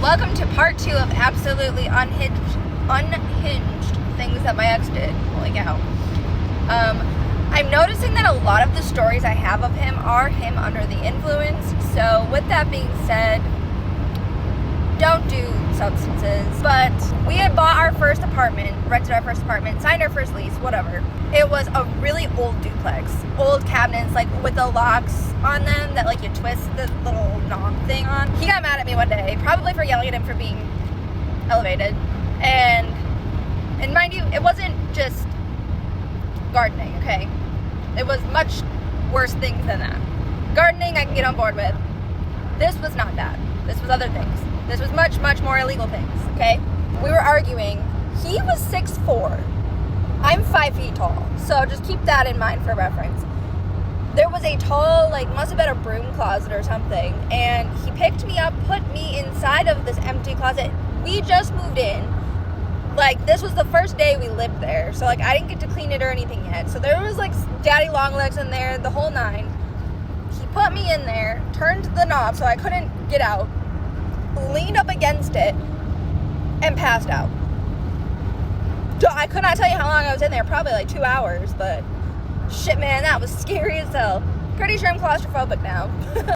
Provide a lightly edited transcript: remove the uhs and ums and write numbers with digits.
Welcome to part 2 of absolutely unhinged things that my ex did. Holy cow. I'm noticing that a lot of the stories I have of him are him under the influence. So with that being said, don't do substances. But we had bought our first apartment, rented our first apartment, signed our first lease, whatever. It was a really old duplex. Old cabinets, like with the locks on them that like you twist the little knob thing on. He got mad at me one day, probably for yelling at him for being elevated. And mind you, it wasn't just gardening, okay? It was much worse things than that. Gardening I can get on board with. This was not that. This was other things. This was much, much more illegal things, okay? We were arguing. He was 6'4". I'm 5 feet tall. So just keep that in mind for reference. There was a tall, like, must have been a broom closet or something. And he picked me up, put me inside of this empty closet. We just moved in. Like, this was the first day we lived there. So, like, I didn't get to clean it or anything yet. So there was, like, daddy long legs in there, the whole nine. He put me in there, turned the knob so I couldn't get out, leaned up against it, and passed out. I could not tell you how long I was in there, probably like 2 hours, but shit, man, that was scary as hell. Pretty sure I'm claustrophobic now.